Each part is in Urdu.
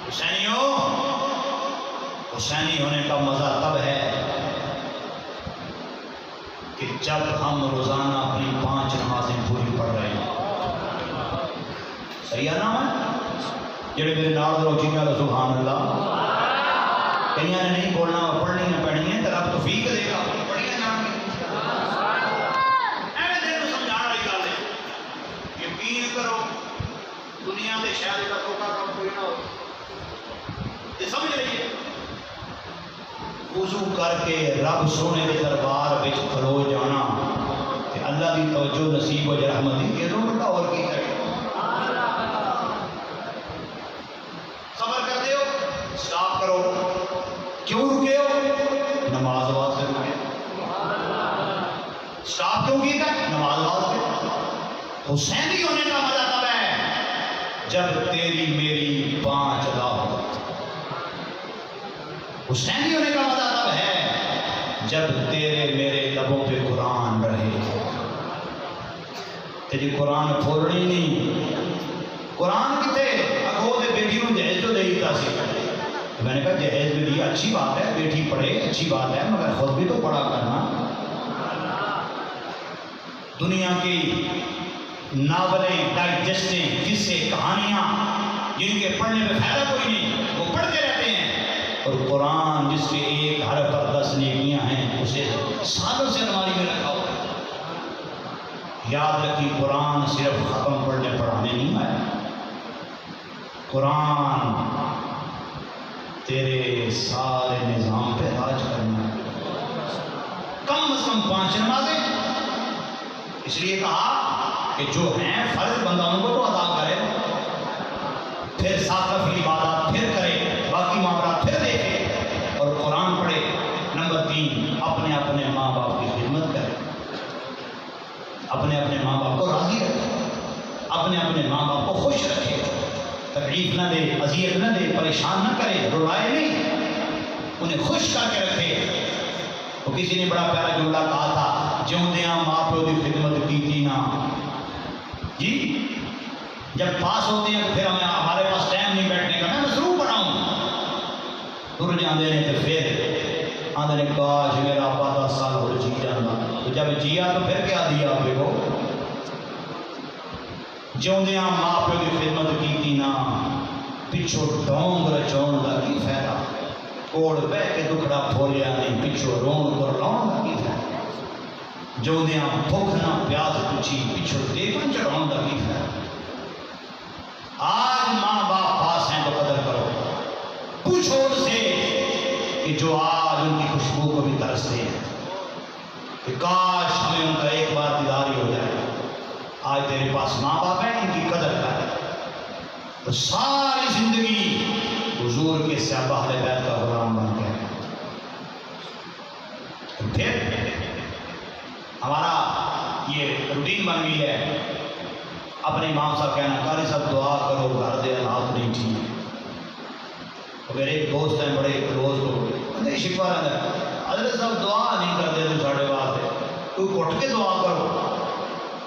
حسینیوں، حسینی ہونے کا مزہ تب ہے کہ جب ہم روزانہ اپنی 5 نمازیں پوری پڑھ رہے ہیں. صحیح ہے نا؟ جڑے میرے نال روچی کا سبحان اللہ. کئی نے نہیں بولنا پڑھنی نہ پڑھنی ہے تو رب توفیق دے گا. پڑھیا جان گے ایویں دل کو سمجھا والی گل ہے. یقین کرو دنیا کے شہر کا چھوٹا کام کوئی نہ ہو. یہ سمجھ رہیے وضو کر کے رب سونے کے دربار میں کھلو جانا کہ اللہ کی توجہ نصیب ہو جائے رحمت دی. یہ تو بڑا اور کی ہے. صبر کرتے ہو سٹاپ کرو. کیوں رکے ہو؟ نماز واسطے رکے. سٹاپ کیوں کیا؟ نماز واسطے. حسینی ہونے کا مزہ تب ہے جب تیری میری 5 ادا ہو. حسینی ہونے کا مزہ تب ہے جب تیرے میرے لبوں پہ قرآن رہے. تیری قرآن پھولنی نہیں. قرآن کتنے اگو دے بیٹی کو جہیز تو دے دیتا سی. میں نے کہا جہیز بھی دیا اچھی بات ہے، بیٹی پڑھے اچھی بات ہے، مگر خود بھی تو پڑھا کرنا. دنیا کی ناولیں، ڈائجسٹیں، قصے، کہانیاں جن کے پڑھنے میں فائدہ کوئی نہیں وہ پڑھتے رہتے ہیں. اور قرآن جس کے ایک حرف پر 10 نیکیاں ہیں اسے سالوں سے الماری میں رکھا ہوا ہے. یاد رکھی قرآن صرف ختم پڑھنے پڑھانے نہیں آیا. قرآن تیرے سارے نظام پہ راج کرنا ہے. کم از کم 5 نمازیں. اس لیے کہا کہ جو ہیں فرض بندہ ان کو تو ادا کرے، پھر ثقافتی عبادات پھر کرے، باقی معاملات پھر دیکھے اور قرآن پڑھے. نمبر 3 اپنے اپنے ماں باپ کی خدمت کرے. اپنے اپنے ماں باپ کو راضی رکھے، اپنے اپنے ماں باپ کو خوش رکھے، تکلیف نہ دے، اذیت نہ دے، پریشان نہ کرے، رلائے نہیں، انہیں خوش کر کے رکھے. تو کسی نے بڑا پیارا جملہ کہا تھا، جیوندیاں ماں پیو کی خدمت کی تھی نا جی. جب پاس ہوتے ہیں تو پھر ہمارے پاس ٹائم نہیں بیٹھنے کا، میں مصروف بناؤں. تر جاندے نے تو پھر آدھے نے کاش میرا ابا 10 سال ہو جی جانا. تو جب جیا تو پھر کیا دیا آپ کو؟ جیوندیاں ماں پیو کی خدمت کی تھی نا پچھو ڈونگ رچاؤن کا کی فائدہ. کوڑ بہ کے دکھڑا پھولیا نہیں پچھو رون کو رلاؤن کا کی فائدہ. جیوندیاں بھوک نہ پیاس پوچھی پچھو دیکھن چڑھاؤن کا کی فائدہ. آج ماں باپ پاس ہیں تو قدر کرو. پوچھو ان سے کہ جو آج ان کی خوشبو کو بھی ترستے ہیں کہ کاش ہمیں ان کا ایک بار دیداری ہو جائے. آج تیرے پاس ماں باپ ہیں، ان کی قدر کر. تو ساری زندگی حضور کے صحابہ اہل بیت کا غلام بن گئے. پھر ہمارا یہ روٹین بن گئی ہے اپنے امام صاحب کہنا قاری صاحب دعا کرو گھر دے حالات نہیں ٹھیک. میرے ایک دوست ہیں بڑے کلوز تو شکوا رہتا ہے حضرت صاحب دعا نہیں کرتے تو ساڑھے واسطے کوئی اٹھ کے دعا کرو،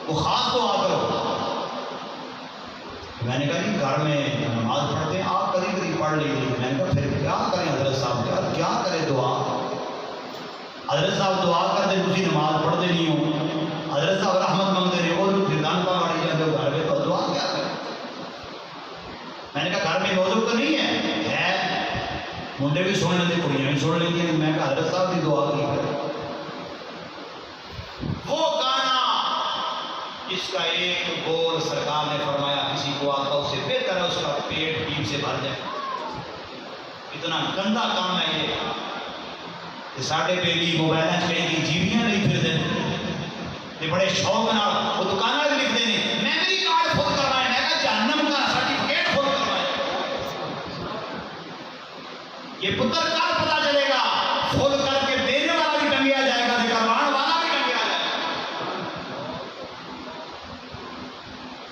وہ خاص دعا کرو. میں نے کہا جی گھر میں نماز پڑھتے ہیں آپ کبھی کبھی پڑھ لیجیے. میں نے کہا پھر کیا کریں حضرت صاحب، کیا کرے دعا. حضرت صاحب دعا کرتے تھی نماز پڑھتے نہیں ہو. حضرت صاحب رحمت منگتے رہے اور گردان پا مڑی جاتے ہو گھر میں تو دعا کیا کرے. میں نے کہا گھر میں موضوع تو نہیں ہے منڈے بھی سن لیتے کڑیاں بھی سن لیتی ہیں. میں کہا حضرت صاحب کی دعا کی کرے. وہ گانا جس کا ایک بول سرکار نے فرمایا کسی کو آتا اسے بہتر ہے اس کا پیٹ پیپ سے بھر جائے. اتنا گندا کام ہے یہ کہ ساڑھے پیلی موبائل کہیں کی جیویاں نہیں پھر دیں یہ بڑے شوق نہ وہ دکانہ بھی لکھ دیں میموری کارڈ فل کروائے. میں کہا جہنم کا سرٹیفکیٹ فل کروائے. یہ پتر کل پتا چلے گا فل کر کے دینے والا بھی ٹنگیا جائے گا کروانے والا بھی ٹنگیا جائے گا.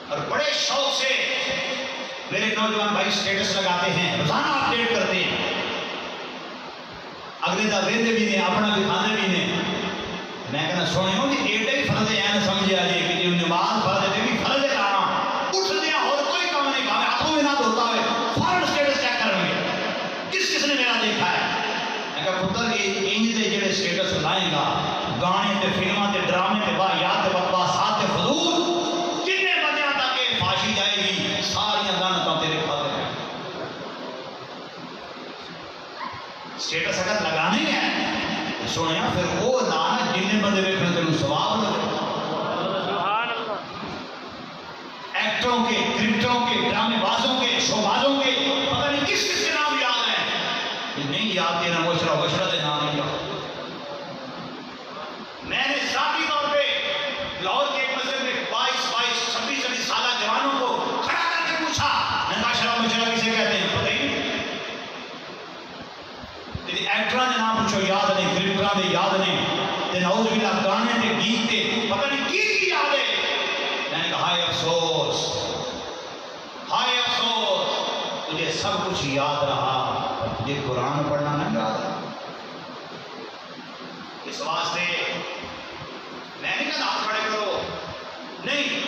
اور بڑے شوق سے میرے نوجوان بھائی سٹیٹس لگاتے ہیں، روزانہ اپڈیٹ کرتے ہیں، اگلے دا ویندے بھی نے اپنا بھی کھانے بھی نے. میں کہنا سونے ہوں جی ایڈے ہی فرض ہے سمجھے آ جائے کہ جو نماز فرض ہے بھی فرض ہے لانا اٹھ دیا اور کوئی کام نہیں کام ہاتھوں میں نہ دھوتا ہے فوراً سٹیٹس چیک کریں گے. جائے گا گانے تے فلماں تے ڈرامے تے واہیات تے بکواسات تے فضول جتنے بندیاں تک یہ فاشی جائے گی ساری لعنتاں تیرے کھاتے ہیں سٹیٹس اگر لگانے ہیں سنیا پھر وہ لعنت جتنے بندے ویکھن تینوں ثواب لگے ایکٹروں کے کرکٹروں کے ڈرامے بازوں کے شو بازوں کے پتہ نہیں کس کس کے نام یاد ہیں نہیں یاد دینا مشرہ دے نام نہیں یاد میں نے ذاتی طور پہ لاہور کے ایک مسجد میں 26 سالہ جوانوں کو کھڑا کر کے پوچھا نتاشرہ مشرہ کسے کہتے ہیں پتہ ہی نہیں تیری ایکٹران نے نام پوچھو یاد نہیں کرکٹران دے یاد نہیں تے نعوذ باللہ گانے تے گیت تے پتہ نہیں کی یاد ہے میں نے کہا ہائے افسوس تجھے سب کچھ یاد رہا تجھے قرآن پڑھنا نہیں یاد رہا اس واسطے میں نہیں کہا ہاتھ کھڑے کرو نہیں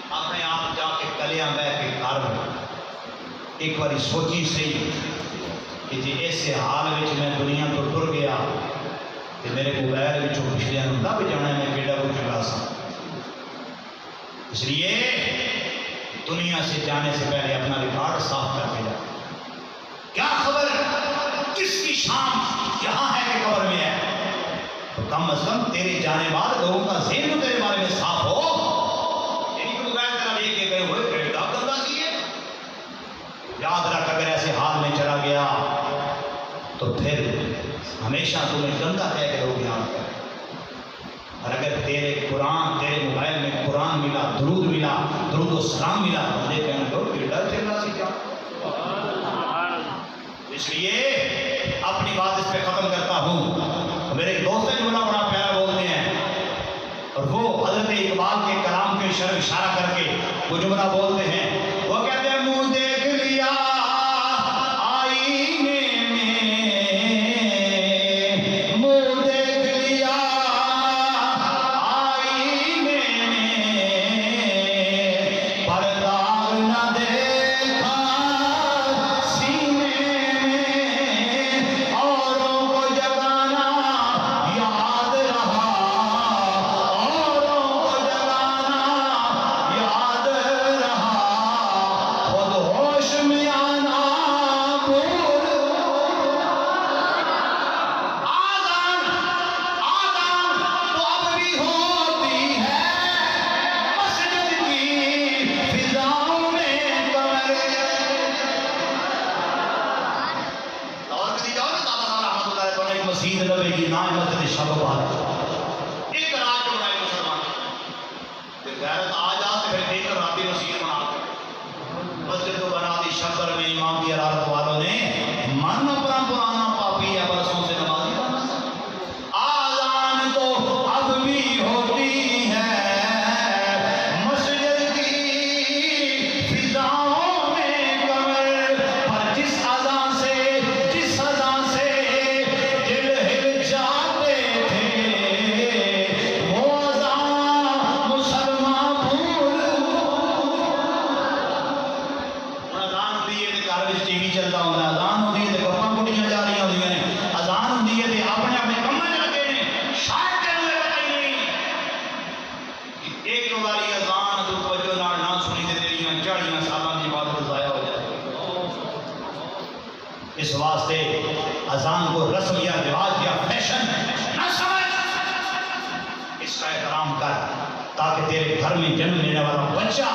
اپنے آپ جا کے کلیاں بہ کے گھر ایک باری سوچی صحیح کہ جی ایسے حال میں میں دنیا تو ٹر گیا کہ میرے موبائل میں پچھلے لب جانا ہے میں بیٹا کچھ چکا سا اس لیے دنیا سے جانے سے پہلے اپنا ریکارڈ صاف کر کے جا کیا خبر کس کی شام یہاں ہے کہ قبر میں ہے تو کم از کم تیرے جانے بعد لوگوں کا ذہن تیرے بارے میں صاف ہو یعنی کہ موبائل تیرا لے کے گئے ہوئے بیٹا گندا کیے یاد رکھ اگر ایسے حال میں چلا گیا تو پھر ہمیشہ تمہیں گندا کہہ کے لوگ یاد کریں اور اگر تیرے قرآن تیرے موبائل میں قرآن ملا درود و سلام ملا بندے کہنے لو بیٹا چلنا سیکھا اس لیے اپنی بات اس پہ ختم کرتا ہوں میرے دوست جو بڑا پیارا بولتے ہیں اور وہ حضرت اقبال کے کلام کے اشارہ کر کے وہ جملہ بولتے ہیں وہ کہتے ہیں منہ دیکھ لیا اس واسطے اذان کو رسم یا رواج یا فیشن نہ سمجھ اس کا احترام کر تاکہ تیرے گھر میں جنم لینے والا بچہ